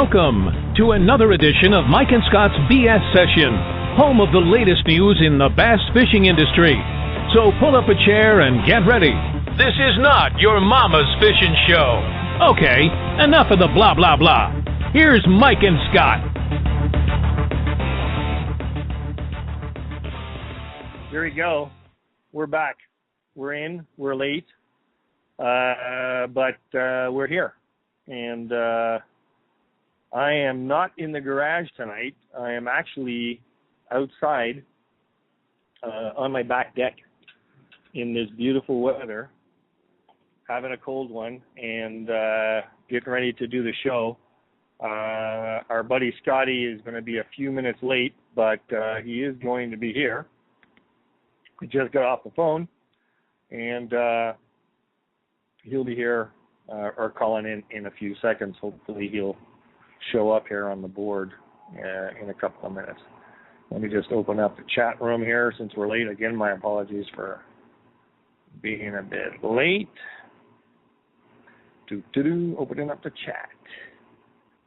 Welcome to another edition of Mike and Scott's BS Session, home of the latest news in the bass fishing industry. So pull up a chair and get ready. This is not your mama's fishing show. Okay, enough of the blah, blah, blah. Here's Mike and Scott. There we go. We're back. We're in. We're late. But we're here. And I am not in the garage tonight. I am actually outside on my back deck in this beautiful weather, having a cold one, and getting ready to do the show. Our buddy Scotty is going to be a few minutes late, but he is going to be here. He just got off the phone, and he'll be here or calling in a few seconds. Hopefully he'll show up here on the board in a couple of minutes. Let me just open up the chat room here since we're late. Again, my apologies for being a bit late. Opening up the chat.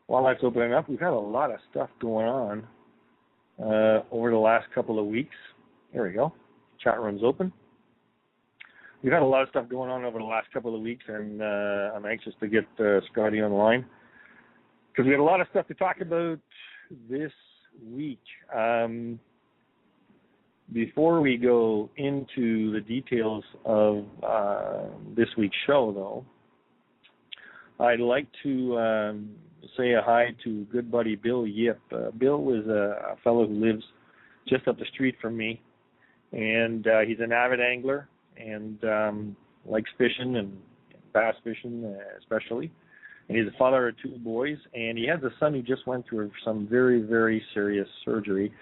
While that's opening up, we've had a lot of stuff going on over the last couple of weeks. There we go. Chat room's open. We've had a lot of stuff going on over the last couple of weeks, and I'm anxious to get Scotty on the line because we had a lot of stuff to talk about this week. Before we go into the details of this week's show, though, I'd like to say a hi to good buddy Bill Yip. Bill is a fellow who lives just up the street from me, and he's an avid angler and likes fishing and bass fishing especially. And he's a father of two boys, and he has a son who just went through some very, very serious surgery.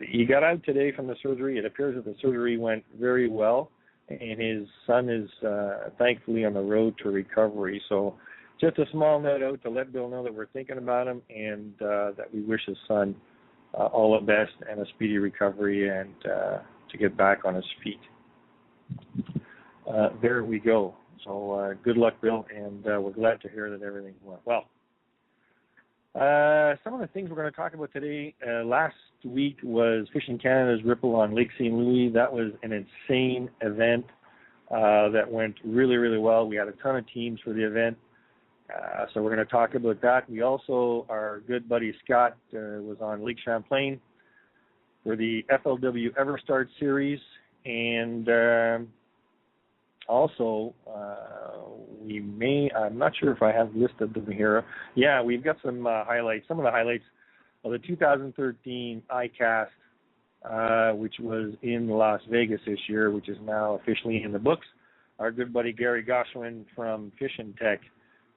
He got out today from the surgery. It appears that the surgery went very well, and his son is thankfully on the road to recovery. So just a small note out to let Bill know that we're thinking about him and that we wish his son all the best and a speedy recovery and to get back on his feet. There we go. So good luck, Bill, and we're glad to hear that everything went well. Some of the things we're going to talk about today, last week was Fishing Canada's Ripple on Lake St. Louis. That was an insane event that went really, really well. We had a ton of teams for the event, so we're going to talk about that. We also, our good buddy Scott was on Lake Champlain for the FLW Everstart Series, and also, I'm not sure if I have listed them here. Yeah, we've got some highlights, some of the highlights of the 2013 Icast, which was in Las Vegas this year, which is now officially in the books. Our good buddy Gary Goshwin from Fishing Tech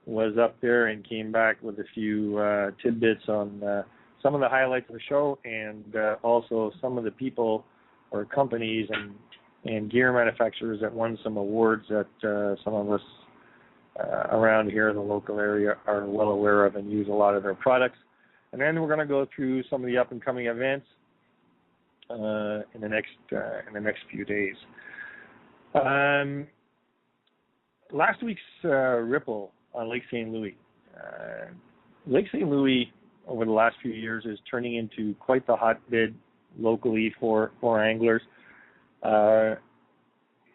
was up there and came back with a few tidbits on some of the highlights of the show and also some of the people or companies and gear manufacturers that won some awards that some of us around here in the local area are well aware of and use a lot of their products. And then we're going to go through some of the up-and-coming events in the next few days. Last week's Ripple on Lake St. Louis. Lake St. Louis over the last few years is turning into quite the hotbed locally for anglers.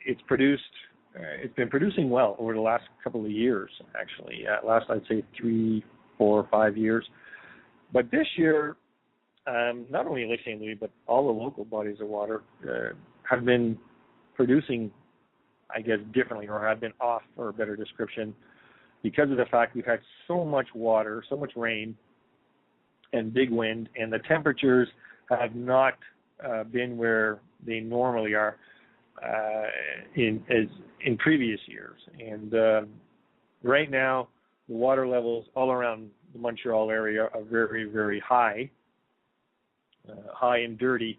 It's been producing well over the last couple of years, actually. Last, I'd say 3, 4, 5 years. But this year, not only Lake St. Louis, but all the local bodies of water have been producing, I guess, differently, or have been off, for a better description, because of the fact we've had so much water, so much rain, and big wind, and the temperatures have not been where they normally are in previous years. And right now, the water levels all around the Montreal area are very, very high and dirty.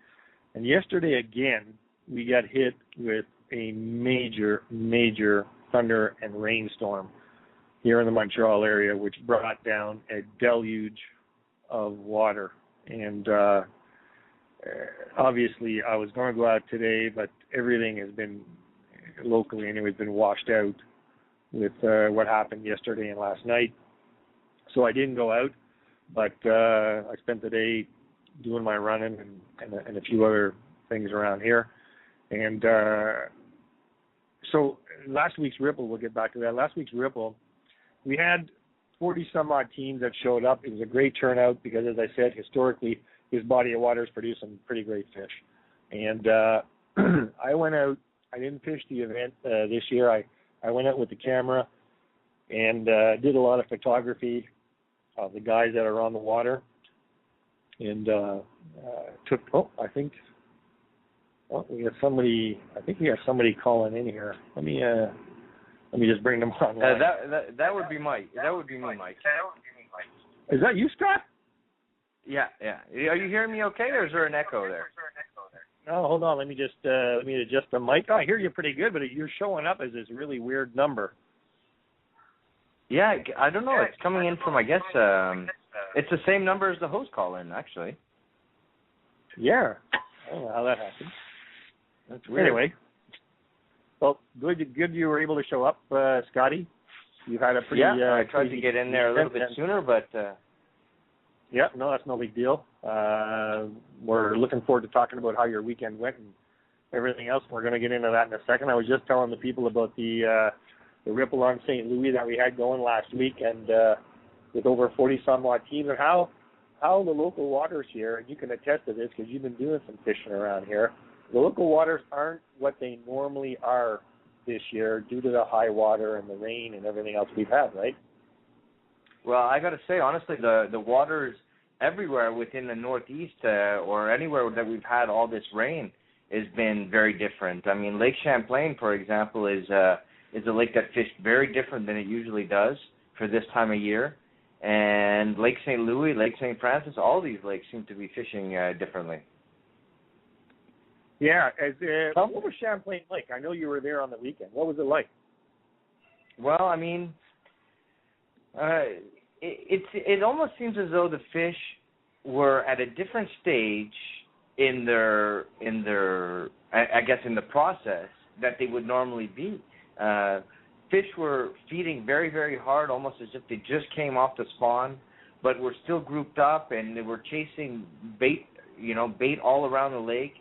And yesterday, again, we got hit with a major, major thunder and rainstorm here in the Montreal area, which brought down a deluge of water. And obviously, I was going to go out today, but everything has been locally anyway, been washed out with what happened yesterday and last night. So I didn't go out, but I spent the day doing my running and a few other things around here. And so last week's Ripple, we'll get back to that. Last week's Ripple, we had 40 some odd teams that showed up. It was a great turnout because, as I said, historically, this body of water has produced some pretty great fish. And I went out. I didn't fish the event this year. I went out with the camera and did a lot of photography of the guys that are on the water. And took. We have somebody. I think we have somebody calling in here. Let me just bring them on. That would be Mike. That would be me, Mike. Is that you, Scott? Yeah. Are you hearing me okay, or is there an echo there? Oh, hold on. Let me just adjust the mic. I hear you pretty good, but you're showing up as this really weird number. Yeah, I don't know. It's coming in from, I guess, it's the same number as the host call in, actually. Yeah. I don't know how that happened. That's weird. Anyway. Well, good you were able to show up, Scotty. You've had a pretty... I tried to get in there a little bit sooner, but... Yeah, no, that's no big deal. We're looking forward to talking about how your weekend went and everything else. We're going to get into that in a second. I was just telling the people about the Ripple on St. Louis that we had going last week, and with over 40-some-odd teams, and how the local waters here, and you can attest to this because you've been doing some fishing around here, the local waters aren't what they normally are this year due to the high water and the rain and everything else we've had, right? Well, I got to say, honestly, the waters everywhere within the Northeast or anywhere that we've had all this rain has been very different. I mean, Lake Champlain, for example, is a lake that fished very different than it usually does for this time of year. And Lake St. Louis, Lake St. Francis, all these lakes seem to be fishing differently. Yeah. What was Champlain like? I know you were there on the weekend. What was it like? Well, I mean, it almost seems as though the fish were at a different stage in their I guess in the process that they would normally be. Fish were feeding very, very hard, almost as if they just came off the spawn, but were still grouped up and they were chasing bait all around the lake.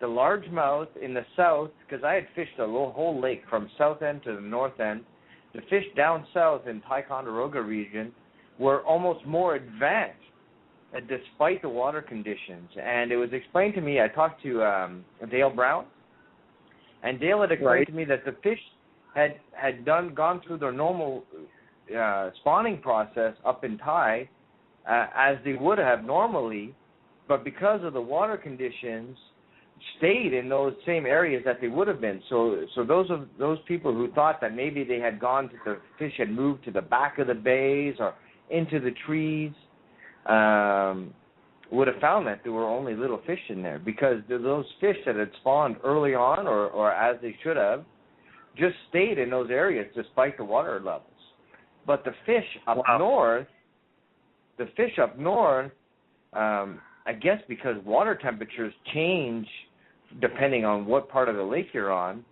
The largemouth in the south, because I had fished the whole lake from south end to the north end, the fish down south in Ticonderoga region were almost more advanced despite the water conditions. And it was explained to me, I talked to Dale Brown, and Dale had explained to me that the fish had gone through their normal spawning process up in Thai as they would have normally, but because of the water conditions, stayed in those same areas that they would have been. So those people who thought that maybe they had the fish had moved to the back of the bays or into the trees, would have found that there were only little fish in there, because those fish that had spawned early on or as they should have just stayed in those areas despite the water levels. But the fish up north, I guess because water temperatures change depending on what part of the lake you're on,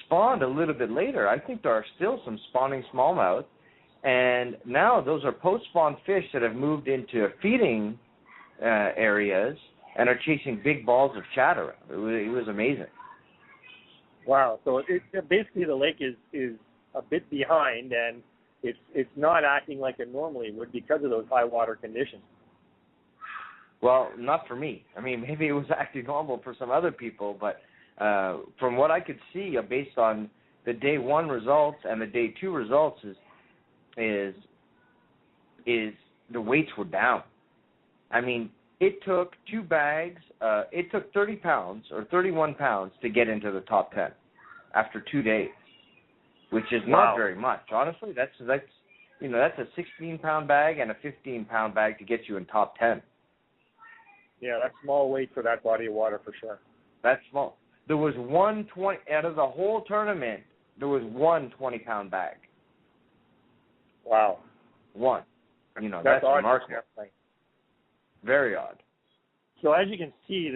spawned a little bit later. I think there are still some spawning smallmouth, and now those are post-spawn fish that have moved into feeding areas and are chasing big balls of shad around. It was amazing. Wow. So basically the lake is a bit behind, and it's not acting like it normally would because of those high water conditions. Well, not for me. I mean, maybe it was acting normal for some other people, but from what I could see, based on the day one results and the day two results, is the weights were down. I mean, it took 2 bags. It took 30 pounds or 31 pounds to get into the top 10 after 2 days, which is not very much. Honestly, that's a 16-pound bag and a 15-pound bag to get you in top 10. Yeah, that's small weight for that body of water for sure. That's small. There was one 20 out of the whole tournament. There was one 20-pound bag. Wow. One. That's odd. remarkable. Very odd. So as you can see,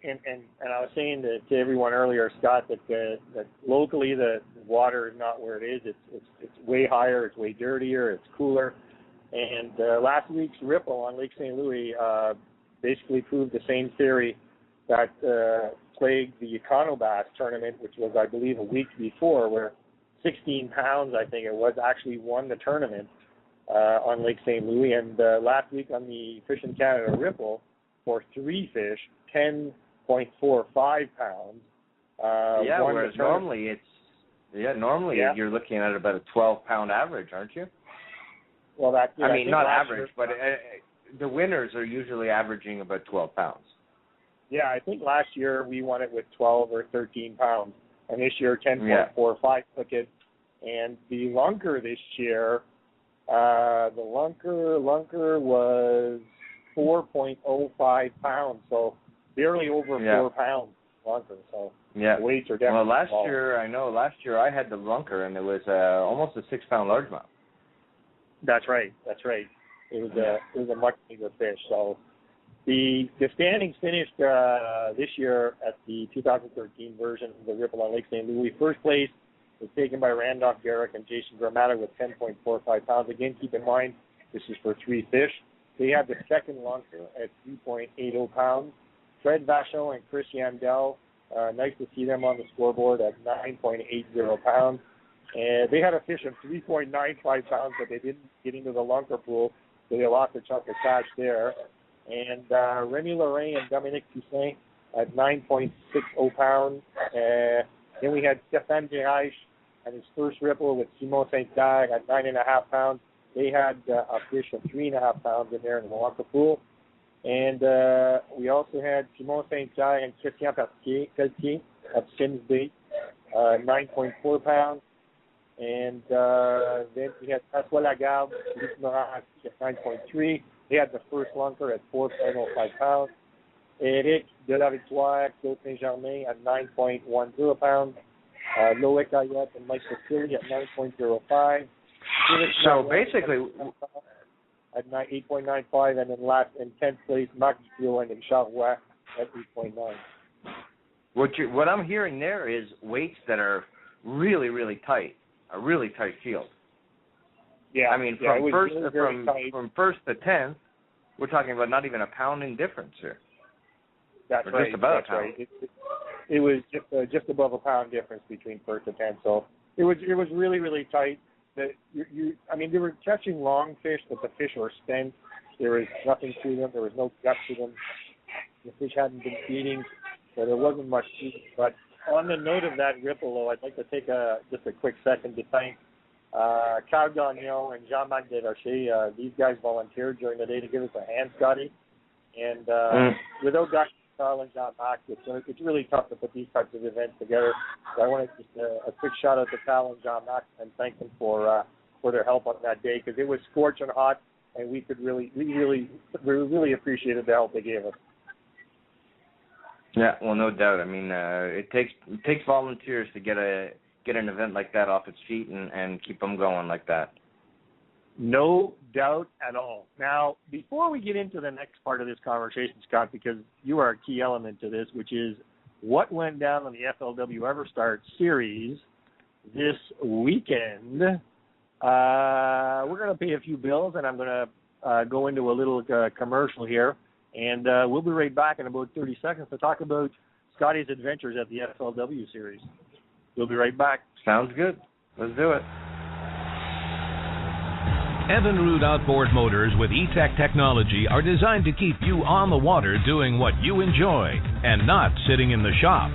and I was saying to everyone earlier, Scott, that locally the water is not where it is. It's way higher. It's way dirtier. It's cooler. And last week's ripple on Lake St. Louis basically proved the same theory that plagued the Econobass tournament, which was, I believe, a week before, where 16 pounds, I think it was, actually won the tournament on Lake St. Louis. And last week on the Fishing Canada Ripple, for 3 fish, 10.45 pounds. Whereas normally you're looking at about a 12-pound average, aren't you? Well, that's I mean, not average, but the winners are usually averaging about 12 pounds. Yeah, I think last year we won it with 12 or 13 pounds, and this year 10.45 took it. And the lunker this year, the lunker was 4.05 pounds, so barely over 4 pounds lunker. So the weights are definitely last small. last year I had the lunker, and it was almost a 6-pound largemouth. That's right. It was a much bigger fish. So the standings finished this year at the 2013 version of the Ripple on Lake St. Louis. First place was taken by Randolph Garrick and Jason Gramata with 10.45 pounds. Again, keep in mind, this is for 3 fish. They had the second lunker at 3.80 pounds. Fred Vachon and Chris Yandel, nice to see them on the scoreboard at 9.80 pounds. And they had a fish of 3.95 pounds, but they didn't get into the lunker pool, so they lost a chunk of cash there. And Remy Lorraine and Dominique Toussaint at 9.60 pounds. Then we had Stéphane Gereich and his first ripple with Simon Saint-Pierre at 9.5 pounds. They had a fish of 3.5 pounds in there in the lunker pool. And we also had Simon Saint-Pierre and Christian Pelletier at Sims Bait, 9.4 pounds. And then we had François Lagarde, Luc Morin at 9.3. They had the first lunker at 4.05 pounds. Eric de la Victoire, Claude Saint-Germain at 9.10 pounds. Loic Ayette and Mike Vasily at 9.05. So basically, at 8.95, and then last in 10th place, Marc Duclos and Charrois at 8.9. What I'm hearing there is weights that are really, really tight, a really tight field. Yeah, I mean, from first to 10th, we're talking about not even a pound in difference here. That's or right. Just about that's a pound. Right. It was just above a pound difference between first and 10th. So it was really, really tight. I mean, they were catching long fish, but the fish were spent. There was nothing to them. There was no guts to them. The fish hadn't been feeding, so there wasn't much to them. But on the note of that ripple, though, I'd like to take just a quick second to thank Carl Gagnon and Jean-Marc Desrochers. These guys volunteered during the day to give us a hand, Scotty. And without Carl and Jean-Marc, it's really tough to put these types of events together. So I want to just a quick shout out to Carl and Jean-Marc and thank them for their help on that day, because it was scorching hot, and we really appreciated the help they gave us. Yeah, well, no doubt. I mean, it takes volunteers to get an event like that off its feet and keep them going like that. No doubt at all. Now, before we get into the next part of this conversation, Scott, because you are a key element to this, which is what went down on the FLW EverStart series this weekend, we're going to pay a few bills, and I'm going to go into a little commercial here, and we'll be right back in about 30 seconds to talk about Scotty's adventures at the FLW series. We'll be right back. Sounds good. Let's do it. Evinrude outboard motors with E-Tech technology are designed to keep you on the water doing what you enjoy and not sitting in the shop.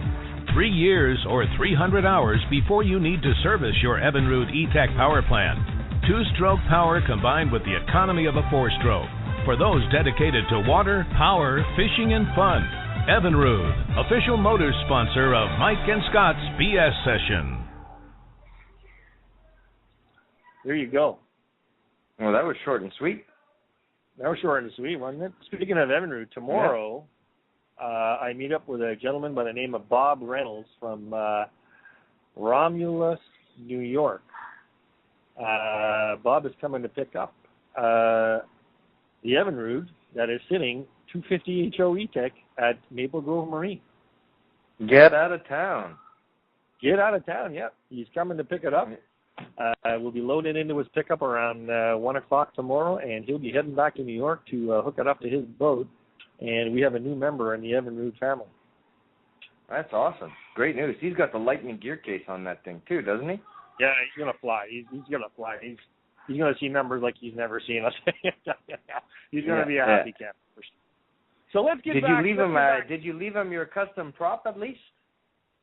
3 years or 300 hours before you need to service your Evinrude E-Tech power plant. 2-stroke power combined with the economy of a 4-stroke. For those dedicated to water, power, fishing, and fun. Evinrude, official motors sponsor of Mike and Scott's BS Session. There you go. Well, that was short and sweet. That was short and sweet, wasn't it? Speaking of Evinrude, tomorrow I meet up with a gentleman by the name of Bob Reynolds from Romulus, New York. Bob is coming to pick up the Evinrude that is sitting 250 HO E-Tech at Maple Grove Marine. Get out of town. Get out of town, yeah. He's coming to pick it up. We'll be loading into his pickup around 1 o'clock tomorrow, and he'll be heading back to New York to hook it up to his boat. And we have a new member in the Evinrude family. That's awesome. Great news. He's got the Lightning gear case on that thing too, doesn't he? Yeah, he's gonna fly. He's gonna fly. He's gonna see numbers like he's never seen us. He's gonna be a happy camper. So let's get back. Did you leave him your custom prop at least?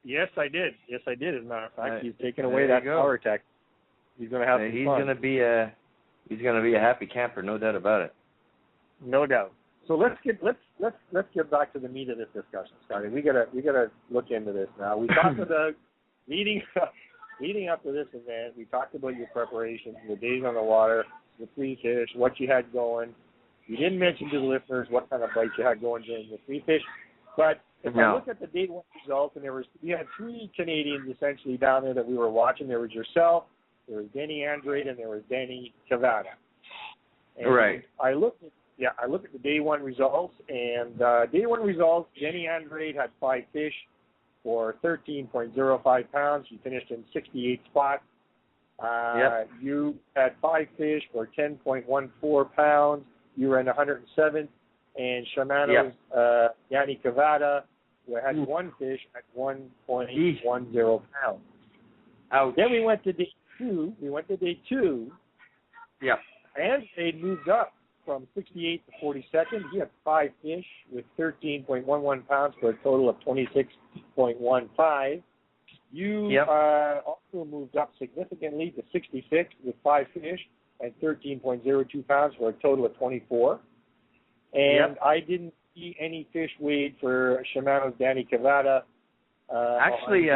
Yes, I did. As a matter of fact, he's taken away that power tech. He's gonna have some fun. He's gonna be a happy camper, no doubt about it. No doubt. So let's get back to the meat of this discussion, Scotty. We gotta look into this now. We talked about leading up to this event. We talked about your preparations, the days on the water, the free fish, what you had going. You didn't mention to the listeners what kind of bites you had going during the free fish. But if I look at the day one results, and we had 3 Canadians essentially down there that we were watching. There was yourself, there was Denny Andrade, and there was Danny Cavada. And right. I looked at the day one results, and day one results, Jenny Andrade had 5 fish for 13.05 pounds. She finished in 68 spots. You had 5 fish for 10.14 pounds. You were in 107th. And Shimano's Yanni Cavada had 1 fish at 1.10 pounds. Ouch. Then we went to day 2. Yeah. And they moved up from 68 to 42nd. He had 5 fish with 13.11 pounds for a total of 26.15. You also moved up significantly to 66th with 5 fish and 13.02 pounds for a total of 24. And I didn't see any fish weighed for Shimano's Danny Cavada. Actually,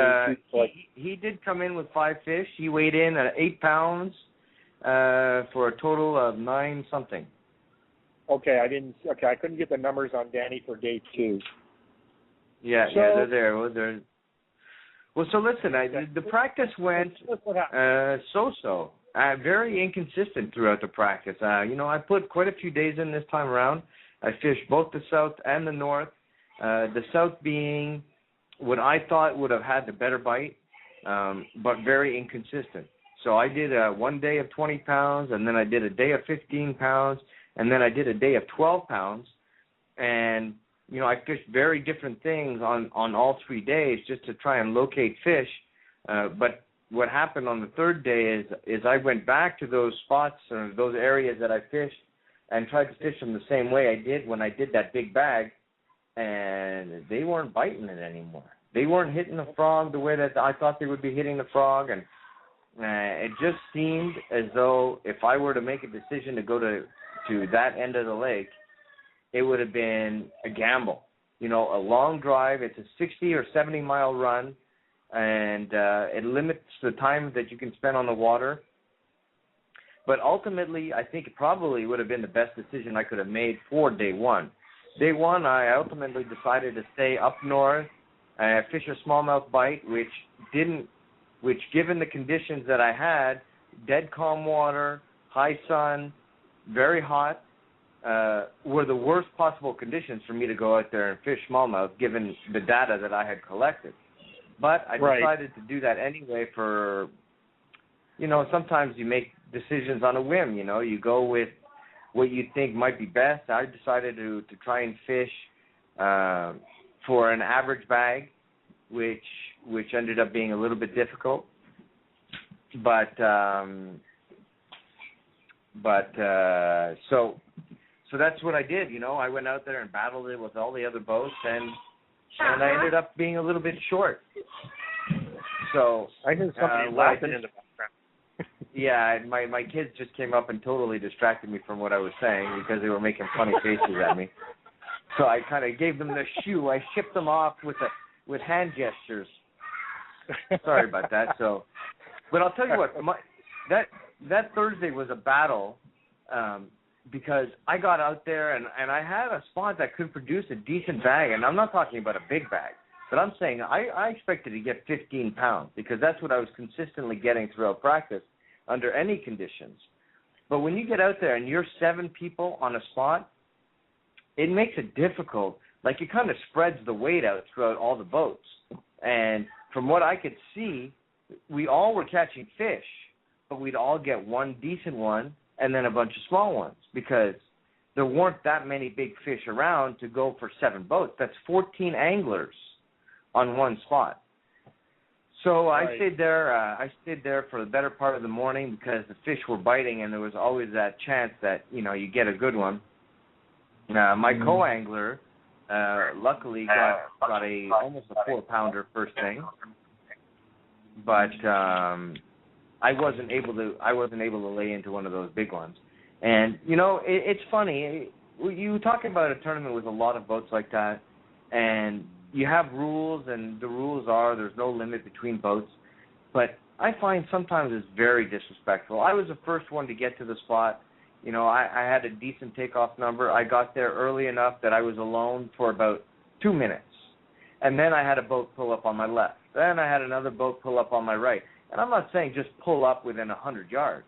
he did come in with 5 fish. He weighed in at 8 pounds for a total of 9 something. Okay, I couldn't get the numbers on Danny for day 2. Yeah, they're there. Well, so listen, the practice went so-so. Very inconsistent throughout the practice. I put quite a few days in this time around. I fished both the south and the north. The south being what I thought would have had the better bite, but very inconsistent. So I did 1 day of 20 pounds, and then I did a day of 15 pounds, and then I did a day of 12 pounds. And, I fished very different things on all 3 days just to try and locate fish. But what happened on the third day is I went back to those spots or those areas that I fished and tried to fish them the same way I did when I did that big bag, and they weren't biting it anymore. They weren't hitting the frog the way that I thought they would be hitting the frog, and it just seemed as though if I were to make a decision to go to that end of the lake, it would have been a gamble. A long drive. It's a 60 or 70 mile run, and it limits the time that you can spend on the water. But ultimately, I think it probably would have been the best decision I could have made for day one. Day one, I ultimately decided to stay up north, fish a smallmouth bite, which given the conditions that I had, dead calm water, high sun, very hot, were the worst possible conditions for me to go out there and fish smallmouth, given the data that I had collected. But I decided to do that anyway for, sometimes you make decisions on a whim, you go with what you think might be best. I decided to try and fish for an average bag, which ended up being a little bit difficult. But so that's what I did, I went out there and battled it with all the other boats, and I ended up being a little bit short. So I heard somebody laughing in the background. Yeah, my kids just came up and totally distracted me from what I was saying because they were making funny faces at me. So I kind of gave them the shoe. I shipped them off with hand gestures. Sorry about that. But I'll tell you what, that Thursday was a battle because I got out there and I had a spot that could produce a decent bag, and I'm not talking about a big bag, but I'm saying I expected to get 15 pounds because that's what I was consistently getting throughout practice under any conditions. But when you get out there and you're 7 people on a spot, it makes it difficult. Like, it kind of spreads the weight out throughout all the boats. And from what I could see, we all were catching fish, we'd all get one decent one and then a bunch of small ones because there weren't that many big fish around to go for 7 boats. That's 14 anglers on one spot. So I stayed there for the better part of the morning because the fish were biting and there was always that chance that, you get a good one. My co-angler luckily got almost a 4-pounder first thing. But I wasn't able to lay into one of those big ones. And it's funny. You talk about a tournament with a lot of boats like that, and you have rules, and the rules are there's no limit between boats. But I find sometimes it's very disrespectful. I was the first one to get to the spot. I had a decent takeoff number. I got there early enough that I was alone for about 2 minutes. And then I had a boat pull up on my left. Then I had another boat pull up on my right. And I'm not saying just pull up within 100 yards.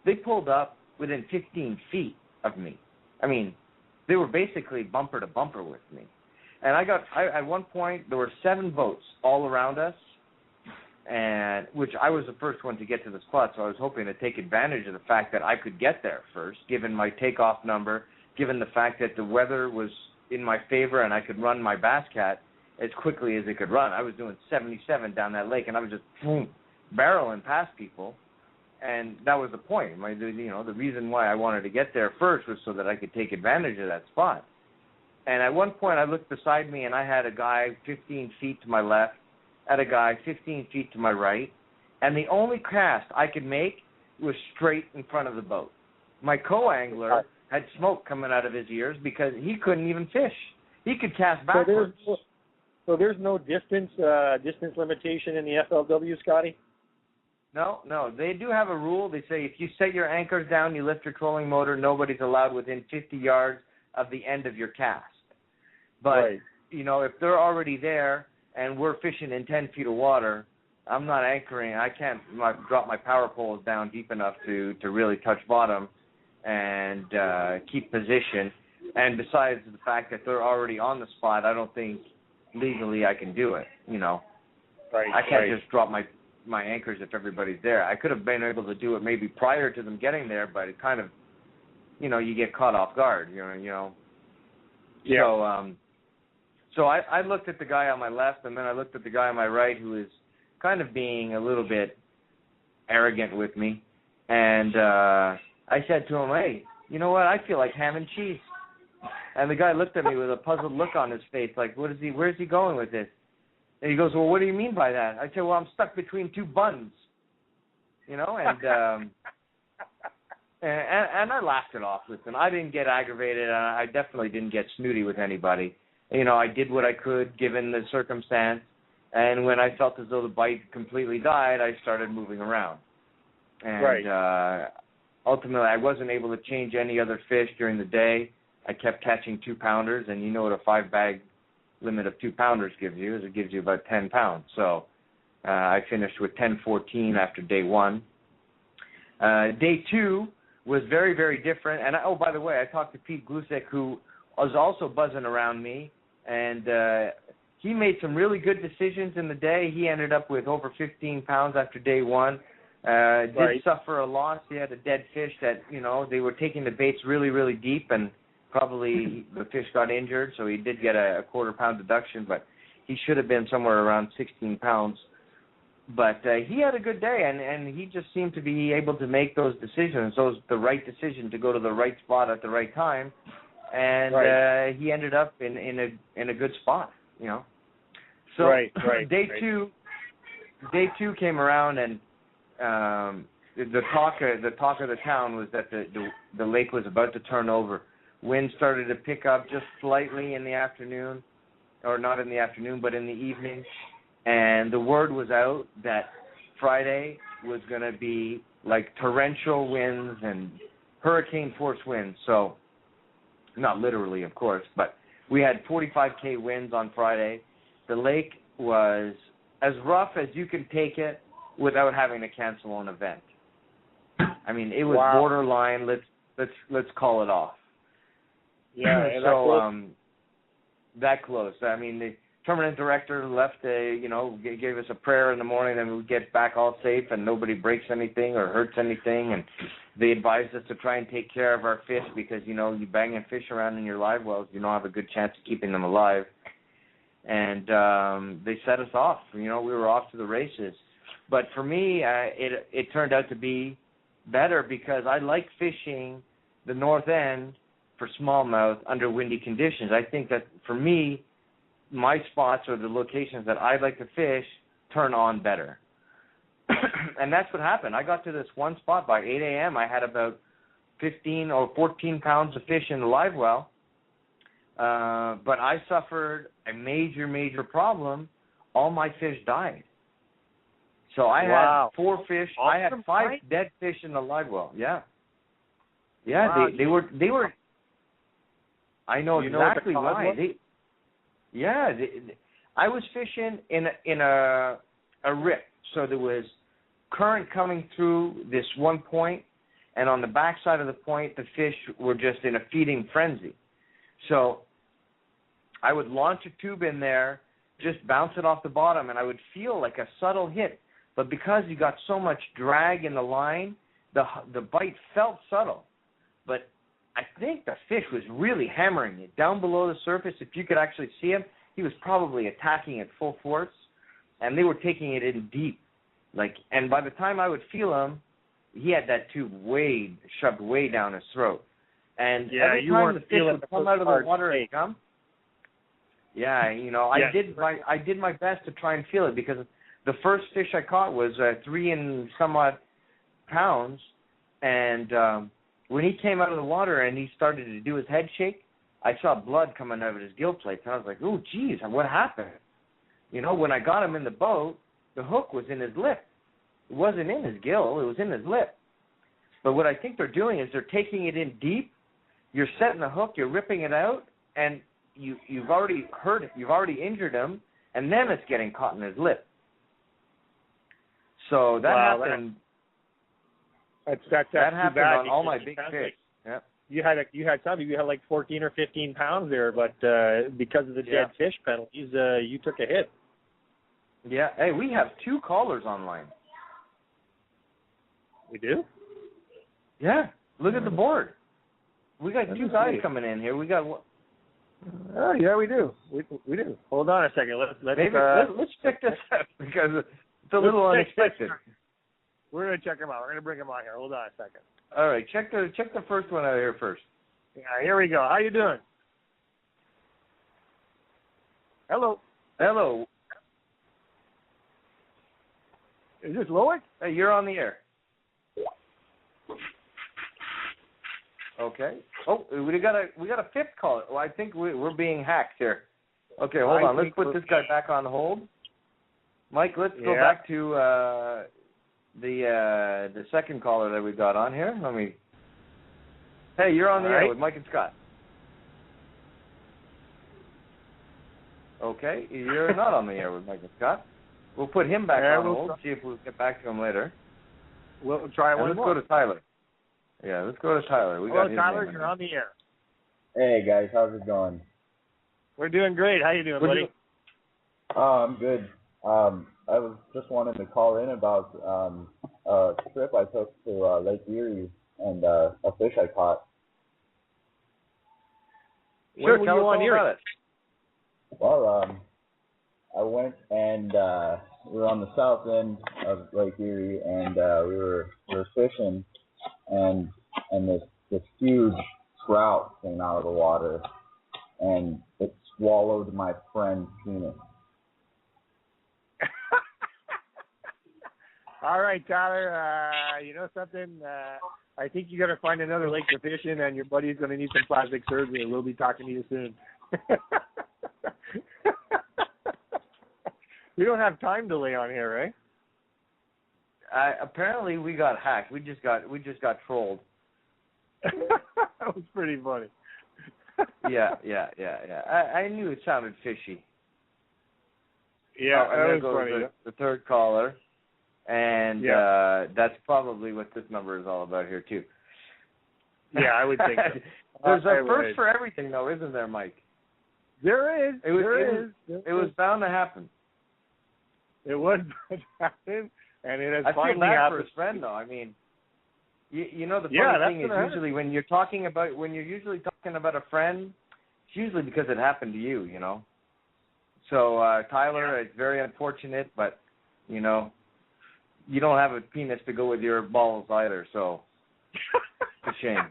They pulled up within 15 feet of me. I mean, they were basically bumper to bumper with me. And at one point, there were 7 boats all around us, and which I was the first one to get to the spot, so I was hoping to take advantage of the fact that I could get there first, given my takeoff number, given the fact that the weather was in my favor and I could run my Bass Cat as quickly as it could run. I was doing 77 down that lake, and I was just barreling past people, and that was the point. The reason why I wanted to get there first was so that I could take advantage of that spot. And at one point, I looked beside me, and I had a guy 15 feet to my left, had a guy 15 feet to my right, and the only cast I could make was straight in front of the boat. My co-angler had smoke coming out of his ears because he couldn't even fish. He could cast backwards. So there's no distance limitation in the FLW, Scotty? No. They do have a rule. They say if you set your anchors down, you lift your trolling motor, nobody's allowed within 50 yards of the end of your cast. But, if they're already there and we're fishing in 10 feet of water, I'm not anchoring. I can't drop my power poles down deep enough to really touch bottom and keep position. And besides the fact that they're already on the spot, I don't think legally I can do it, I can't just drop my anchors if everybody's there. I could have been able to do it maybe prior to them getting there, but it kind of, you get caught off guard, Yeah. So I looked at the guy on my left, and then I looked at the guy on my right who was kind of being a little bit arrogant with me. And I said to him, hey, you know what? I feel like ham and cheese. And the guy looked at me with a puzzled look on his face, like, where's he going with this? And he goes, well, what do you mean by that? I said, well, I'm stuck between 2 buns, and and I laughed it off with him. I didn't get aggravated, and I definitely didn't get snooty with anybody. I did what I could given the circumstance, and when I felt as though the bite completely died, I started moving around. And ultimately, I wasn't able to change any other fish during the day. I kept catching 2-pounders, and you know what a 5-bag limit of 2-pounders gives you is it gives you about 10 pounds. So I finished with 10-14 after day 1. Day 2 was very, very different. And, by the way, I talked to Pete Glusek, who was also buzzing around me, and he made some really good decisions in the day. He ended up with over 15 pounds after day 1. Did suffer a loss. He had a dead fish that, they were taking the baits really, really deep, and probably the fish got injured, so he did get a quarter-pound deduction, but he should have been somewhere around 16 pounds. But he had a good day, and he just seemed to be able to make those decisions. So it was the right decision to go to the right spot at the right time, and he ended up in a good spot, So day two came around, and the talk of the town was that the lake was about to turn over. Wind started to pick up just slightly in the afternoon, or not in the afternoon, but in the evening. And the word was out that Friday was going to be like torrential winds and hurricane-force winds. So, not literally, of course, but we had 45K winds on Friday. The lake was as rough as you can take it without having to cancel an event. I mean, it was borderline. Let's call it off. Yeah, so that close. I mean, permanent director left gave us a prayer in the morning, and we'd get back all safe and nobody breaks anything or hurts anything. And they advised us to try and take care of our fish because, you banging fish around in your live wells, you don't have a good chance of keeping them alive. And they set us off. We were off to the races. But for me, it turned out to be better because I like fishing the north end for smallmouth under windy conditions. I think that for me, my spots or the locations that I like to fish turn on better. And that's what happened. I got to this one spot by 8 a.m. I had about 15 or 14 pounds of fish in the live well. But I suffered a major, major problem. All my fish died. So I had 4 fish. Awesome. I had 5 dead fish in the live well. Yeah. Yeah, wow. They were. I know exactly why. I was fishing in a rip, so there was current coming through this one point, and on the back side of the point, the fish were just in a feeding frenzy. So I would launch a tube in there, just bounce it off the bottom, and I would feel like a subtle hit. But because you got so much drag in the line, the bite felt subtle. But I think the fish was really hammering it down below the surface. If you could actually see him, he was probably attacking at full force, and they were taking it in deep. And by the time I would feel him, he had that tube shoved way down his throat. And every time the fish would come out of the water and come, I did my best to try and feel it because the first fish I caught was 3 and some odd pounds, and when he came out of the water and he started to do his head shake, I saw blood coming out of his gill plates, and I was like, oh, geez, what happened? When I got him in the boat, the hook was in his lip. It wasn't in his gill. It was in his lip. But what I think they're doing is they're taking it in deep. You're setting the hook. You're ripping it out, and you've already hurt it. You've already injured him, and then it's getting caught in his lip. So that happened. That happened on all my big fish. Yeah. You had like 14 or 15 pounds there, but because of the dead fish penalties, you took a hit. Yeah. Hey, we have 2 callers online. We do? Yeah. Look at the board. We got 2 guys coming in here. We got one. Oh yeah, we do. We do. Hold on a second. Let's check this out because it's a little unexpected. We're gonna check them out. We're gonna bring them on here. Hold on a second. All right, check the first one out here first. Yeah, here we go. How you doing? Hello. Hello. Is this Loic? Hey, you're on the air. Okay. Oh, we got a 5th caller. Well, I think we're being hacked here. Okay, hold on. Let's put this guy back on hold. Mike, let's go back to the second caller that we got on here. Hey, you're on the air with Mike and Scott. Okay, you're not on the air with Mike and Scott. We'll put him back on hold. See if we'll get back to him later. We'll try one more. Let's go to Tyler. Yeah, let's go to Tyler. Hello, Tyler. You're on the air. Hey guys, how's it going? We're doing great. How you doing, buddy? I'm good. I was just wanted to call in about a trip I took to Lake Erie and a fish I caught. Sure, tell us all about it. Well, I went and we were on the south end of Lake Erie, and we were fishing, and this huge trout came out of the water, and it swallowed my friend's penis. All right, Tyler, you know something? I think you got to find another lake to fish in, and your buddy's going to need some plastic surgery. We'll be talking to you soon. We don't have time delay on here, right? Apparently, we got hacked. We just got trolled. That was pretty funny. Yeah. I knew it sounded fishy. Yeah, that was funny. The third caller. And that's probably what this number is all about here, too. Yeah, I would think so. There's a first for everything, though, isn't there, Mike? There is. It was bound to happen. It was bound to happen, and it has I finally feel bad happened. for his friend, though. I mean, you know, the funny thing is usually when you're talking about a friend, it's usually because it happened to you, you know. So Tyler, it's very unfortunate, but you know, you don't have a penis to go with your balls either, so it's a shame.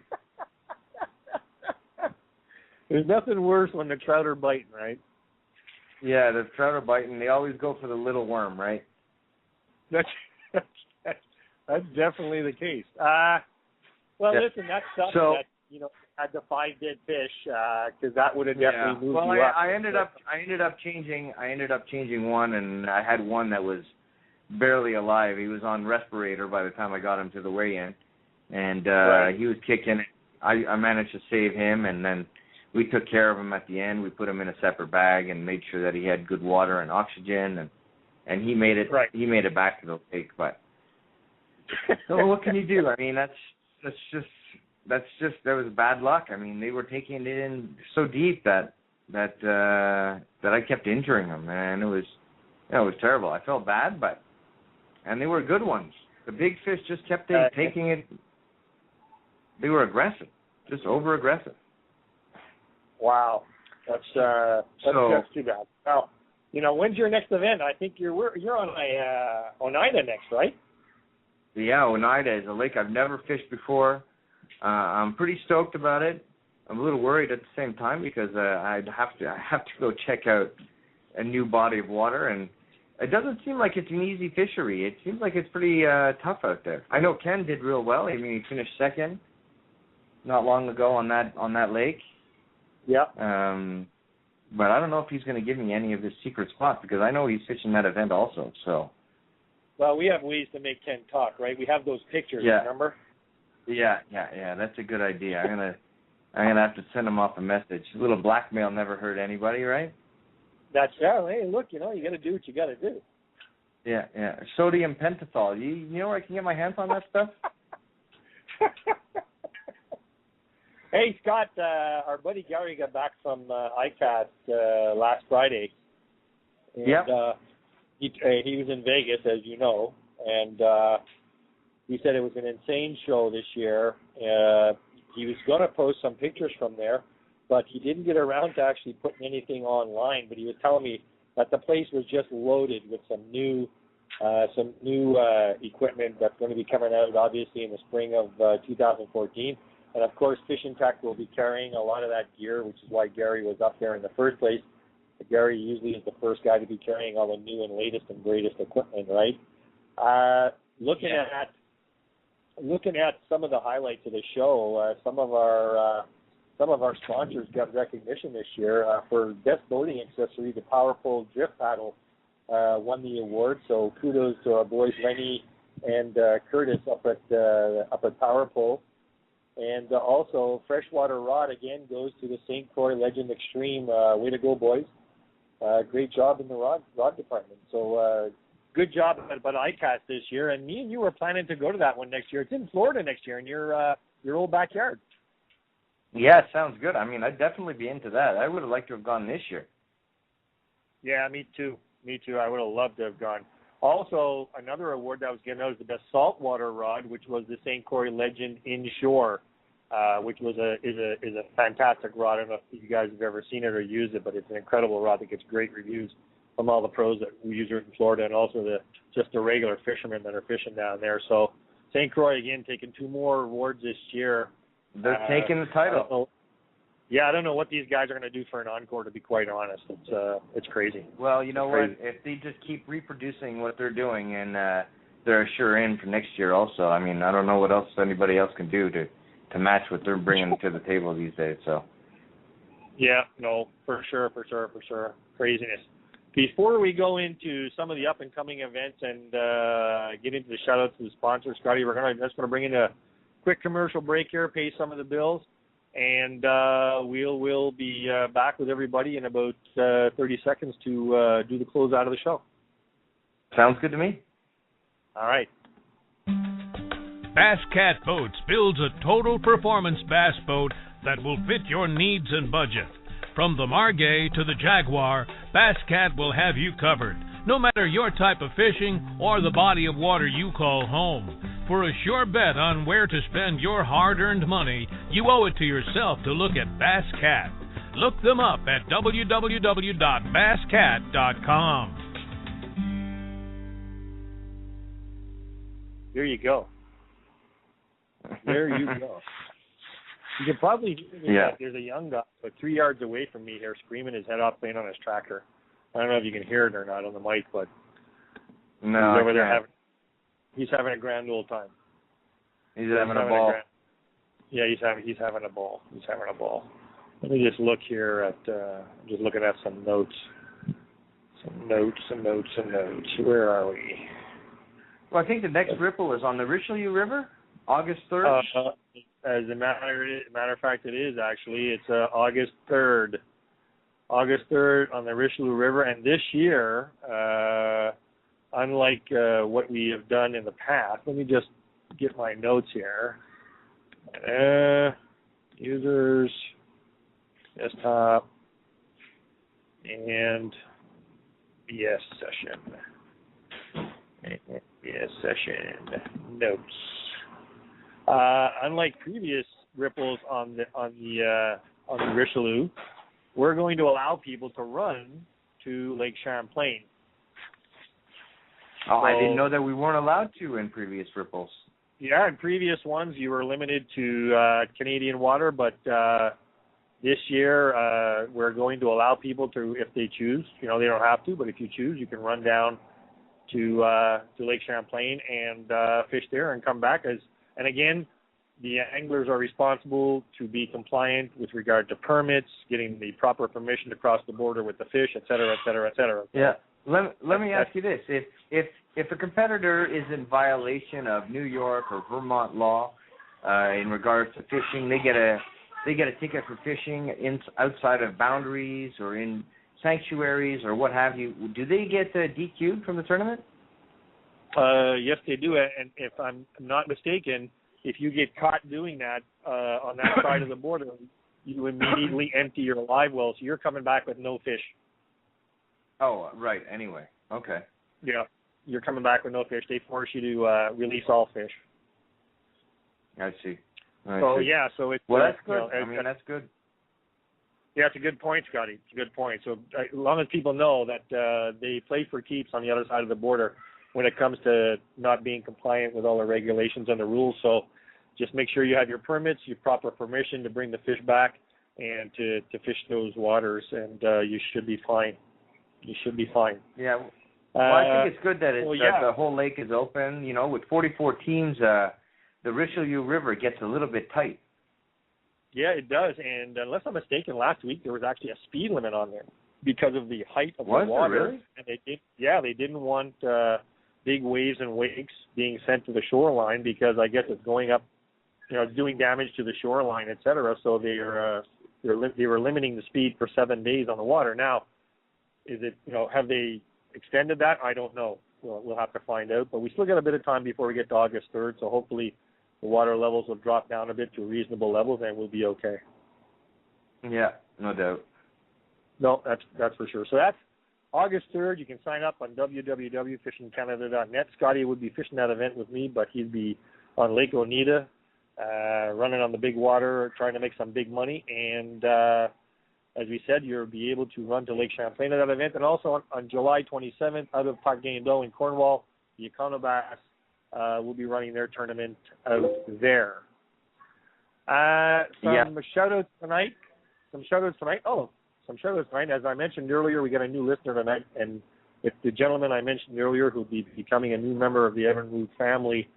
There's nothing worse when the trout are biting, right? Yeah, the trout are biting. They always go for the little worm, right? That's definitely the case. Listen, that sucks that, you know, had the 5 dead fish, because that would have definitely moved you up. I ended up changing one, and I had one that was barely alive. He was on respirator by the time I got him to the weigh-in, and he was kicking. I managed to save him, and then we took care of him at the end. We put him in a separate bag and made sure that he had good water and oxygen, and he made it. Right. He made it back to the lake, but so what can you do? I mean, that was bad luck. I mean, they were taking it in so deep that I kept injuring them, and it was terrible. I felt bad, and they were good ones. The big fish just kept taking it. They were aggressive, just over aggressive. Wow, that's too bad. Well, you know, when's your next event? I think you're on Oneida next, right? Yeah, Oneida is a lake I've never fished before. I'm pretty stoked about it. I'm a little worried at the same time because I have to go check out a new body of water, and it doesn't seem like it's an easy fishery. It seems like it's pretty tough out there. I know Ken did real well. I mean, he finished second not long ago on that lake. Yeah. But I don't know if he's going to give me any of his secret spots because I know he's fishing that event also. So. Well, we have ways to make Ken talk, right? We have those pictures. Remember? Yeah. That's a good idea. I'm gonna have to send him off a message. A little blackmail never hurt anybody, right? Hey, look, you know, you got to do what you got to do. Yeah. Sodium pentothal. You know where I can get my hands on that stuff? Hey, Scott, our buddy Gary got back from Icast last Friday. And, he was in Vegas, as you know, and he said it was an insane show this year. He was going to post some pictures from there, but he didn't get around to actually putting anything online. But he was telling me that the place was just loaded with some new equipment that's going to be coming out, obviously, in the spring of 2014. And, of course, Fishing Tech will be carrying a lot of that gear, which is why Gary was up there in the first place. Gary usually is the first guy to be carrying all the new and latest and greatest equipment, right? Looking at some of the highlights of the show, some of our sponsors got recognition this year for best boating accessory. The Power Pole Drift Paddle won the award. So kudos to our boys Lenny and Curtis up at Power Pole. And also, freshwater rod, again, goes to the St. Croix Legend Extreme. Way to go, boys. Great job in the rod department. So good job at Icast this year. And me and you were planning to go to that one next year. It's in Florida next year in your old backyard. Yeah, sounds good. I mean, I'd definitely be into that. I would have liked to have gone this year. Yeah, me too. I would have loved to have gone. Also, another award that was given out was the best saltwater rod, which was the St. Croix Legend Inshore, which is a fantastic rod. I don't know if you guys have ever seen it or used it, but it's an incredible rod that gets great reviews from all the pros that use it in Florida and also the regular fishermen that are fishing down there. So St. Croix, again, taking 2 more awards this year. They're taking the title. I don't know what these guys are going to do for an encore, to be quite honest. It's crazy. Well, you know what? If they just keep reproducing what they're doing, and they're sure in for next year also. I mean, I don't know what else anybody else can do to match what they're bringing to the table these days. So. Yeah, no, for sure. Craziness. Before we go into some of the up-and-coming events and get into the shout-outs to the sponsors, Scotty, we're just going to bring in a quick commercial break here, pay some of the bills. And we'll be back with everybody in about 30 seconds to do the closeout of the show. Sounds good to me. All right. Bass Cat Boats builds a total performance bass boat that will fit your needs and budget. From the Margay to the Jaguar, Bass Cat will have you covered, no matter your type of fishing or the body of water you call home. For a sure bet on where to spend your hard-earned money, you owe it to yourself to look at Bass Cat. Look them up at www.basscat.com. There you go. There you go. You can probably hear me. Yeah. There's a young guy, but 3 yards away from me here, screaming his head off, playing on his tractor. I don't know if you can hear it or not on the mic, but No, he's over there he's having a grand old time. He's having a ball. Yeah, he's having a ball. He's having a ball. Let me just look here at just looking at some notes. Some notes. Where are we? Well, I think the next ripple is on the Richelieu River, August 3rd. As a matter of fact, it is actually. It's August 3rd. August 3rd on the Richelieu River. And this year, unlike what we have done in the past, let me just get my notes here. Users, desktop, and BS session. Notes. Unlike previous ripples on the Richelieu, we're going to allow people to run to Lake Champlain. Oh, I didn't know that we weren't allowed to in previous ripples. Yeah, in previous ones you were limited to Canadian water, but this year we're going to allow people to, if they choose. They don't have to, but if you choose, you can run down to Lake Champlain and fish there and come back. And again, the anglers are responsible to be compliant with regard to permits, getting the proper permission to cross the border with the fish, et cetera, et cetera, et cetera. Yeah. Let me ask you this: if a competitor is in violation of New York or Vermont law in regards to fishing, they get a ticket for fishing outside of boundaries or in sanctuaries or what have you. Do they get DQ'd from the tournament? Yes, they do. And if I'm not mistaken, if you get caught doing that on that side of the border, you immediately empty your live well, so you're coming back with no fish. Oh, right. Anyway, okay. Yeah, you're coming back with no fish. They force you to release all fish. I see. Yeah, so it's well. That's good. That's good. Yeah, it's a good point, Scotty. It's a good point. So as long as people know that they play for keeps on the other side of the border when it comes to not being compliant with all the regulations and the rules. So just make sure you have your permits, your proper permission to bring the fish back and to fish those waters, and you should be fine. You should be fine. Yeah. Well, I think it's good that that the whole lake is open. With 44 teams, the Richelieu River gets a little bit tight. Yeah, it does. And unless I'm mistaken, last week there was actually a speed limit on there because of the height of the water. Was there really? And they didn't want big waves and wakes being sent to the shoreline because I guess it's going up, doing damage to the shoreline, et cetera. So they were limiting the speed for 7 days on the water. Now, is it, have they extended that? I don't know. We'll have to find out. But we still got a bit of time before we get to August 3rd, so hopefully the water levels will drop down a bit to reasonable levels and we'll be okay. Yeah, no doubt. No, that's for sure. So that's August 3rd. You can sign up on www.fishingcanada.net. Scotty would be fishing that event with me, but he'd be on Lake Oneida, running on the big water, trying to make some big money. And as we said, you'll be able to run to Lake Champlain at that event. And also on July 27th, out of Parc Gaindeau in Cornwall, the Econobass will be running their tournament out there. Some shout-outs tonight. As I mentioned earlier, we got a new listener tonight, and it's the gentleman I mentioned earlier who will be becoming a new member of the Evinrude family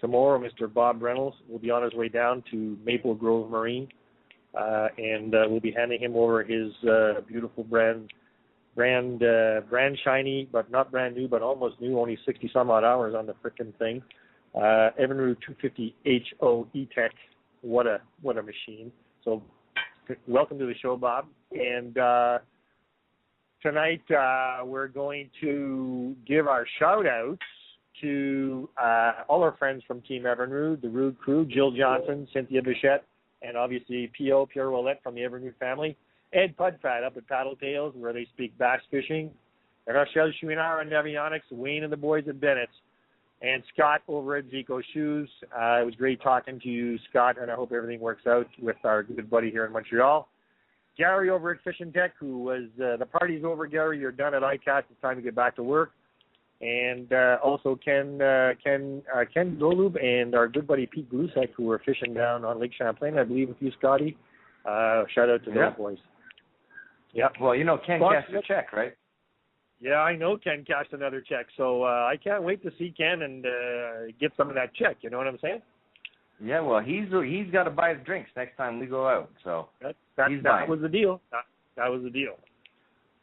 tomorrow. Mr. Bob Reynolds will be on his way down to Maple Grove Marine, and we'll be handing him over his beautiful brand shiny, but not brand new, but almost new, only 60 some odd hours on the frickin' thing. Evinrude 250 HO E-Tech. What a machine. So welcome to the show, Bob. And tonight we're going to give our shout-outs to all our friends from Team Evinrude, the Rude crew, Jill Johnson, Cynthia Bichette, and obviously Pierre Ouellette from the Evinrude family. Ed Pudfat up at Paddle Tails, where they speak bass fishing. And Rachel Chouinard and Navionics, Wayne and the boys at Bennett's, and Scott over at Zico Shoes. It was great talking to you, Scott, and I hope everything works out with our good buddy here in Montreal. Gary over at Fish and Tech, who was the party's over, Gary. You're done at Icast. It's time to get back to work. And also Ken Golub and our good buddy Pete Glusek, who were fishing down on Lake Champlain, I believe, with you, Scotty. Shout out to those boys. Yeah. Well, you know, Ken cashed a check, right? Yeah, I know Ken cashed another check, so I can't wait to see Ken and get some of that check. You know what I'm saying? Yeah, well, he's got to buy the drinks next time we go out. So that was the deal. That was the deal.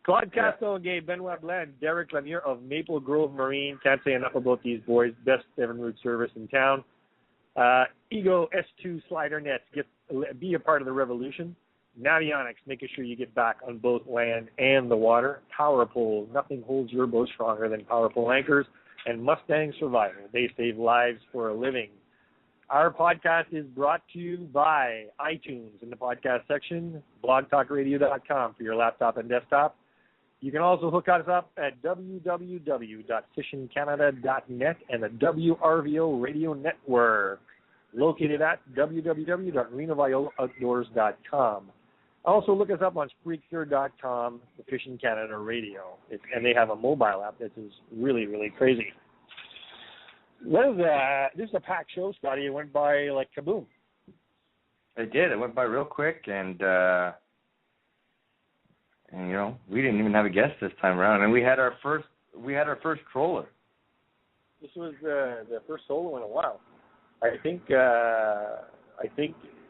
Claude Castel, Gabe, Benoit Bland, Derek Lemieux of Maple Grove Marine. Can't say enough about these boys. Best en route service in town. Ego S2 Slider Nets. Be a part of the revolution. Navionics, making sure you get back on both land and the water. Power Pole. Nothing holds your boat stronger than Power Pole anchors. And Mustang Survival. They save lives for a living. Our podcast is brought to you by iTunes in the podcast section, blogtalkradio.com for your laptop and desktop. You can also hook us up at www.fishincanada.net and the WRVO Radio Network, located at www.marinaviolaoutdoors.com. Also look us up on Spreaker.com, the Fishing Canada Radio. And they have a mobile app that is really, really crazy. This is a packed show, Scotty. It went by like kaboom. It did. It went by real quick, and you know, we didn't even have a guest this time around, and we had our first troller. This was the first solo in a while. I think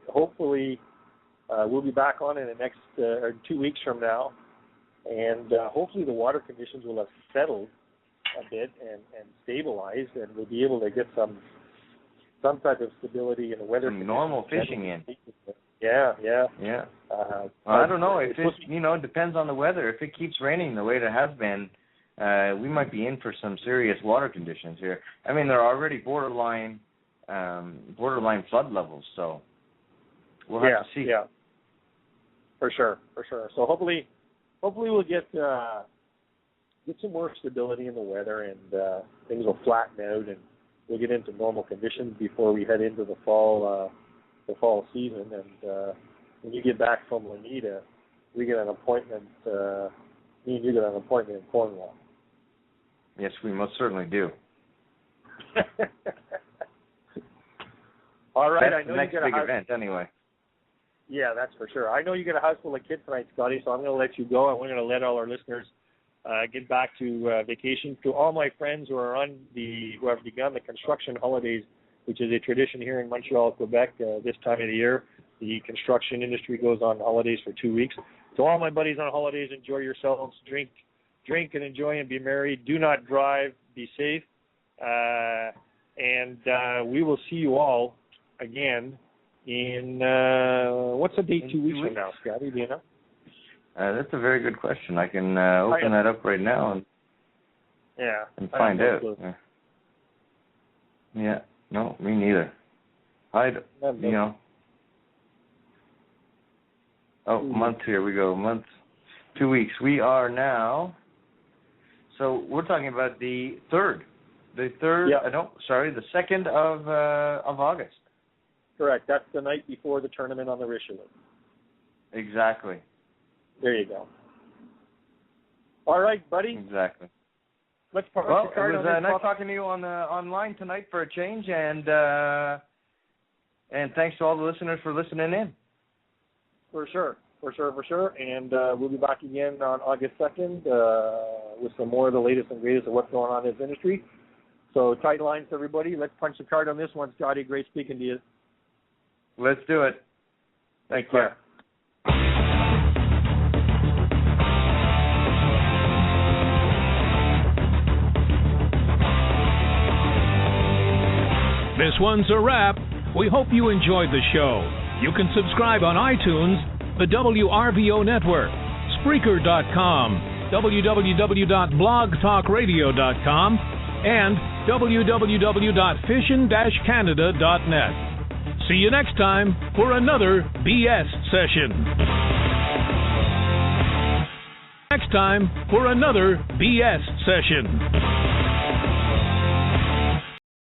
hopefully we'll be back on in the next 2 weeks from now, and hopefully the water conditions will have settled a bit and stabilized, and we'll be able to get some type of stability in the weather. Some normal fishing in. Yeah. I don't know. If it depends on the weather. If it keeps raining the way it has been, we might be in for some serious water conditions here. I mean, they're already borderline flood levels, so we'll have to see. Yeah, for sure. So hopefully we'll get some more stability in the weather, and things will flatten out, and we'll get into normal conditions before we head into the fall season. And when you get back from Lanita, we get an appointment. Me and you get an appointment in Cornwall. Yes, we most certainly do. All right, that's I know the next you get big event anyway. Yeah, that's for sure. I know you get a house full of kids tonight, Scotty, so I'm going to let you go, and we're going to let all our listeners get back to vacation. To all my friends who have begun the construction holidays, which is a tradition here in Montreal, Quebec, this time of the year. The construction industry goes on holidays for 2 weeks. To all my buddies on holidays, enjoy yourselves. Drink and enjoy and be merry. Do not drive. Be safe. And we will see you all again in, what's the date 2 weeks from now, Scotty? Do you know? That's a very good question. I can open that up right now and find out. Yeah. No, me neither. Month, here we go. Month, 2 weeks. We are now, so we're talking about the 3rd. The 2nd of August. Correct. That's the night before the tournament on the Richelieu. Exactly. There you go. All right, buddy. Exactly. Let's park well, the card. It was nice talking to you online tonight for a change, and thanks to all the listeners for listening in. For sure. And we'll be back again on August 2nd with some more of the latest and greatest of what's going on in this industry. So tight lines, everybody. Let's punch the card on this one, Scotty. Great speaking to you. Let's do it. Take care. This one's a wrap. We hope you enjoyed the show. You can subscribe on iTunes, the WRVO Network, Spreaker.com, www.blogtalkradio.com, and www.fishin-canada.net. See you next time for another BS session. next time for another BS session.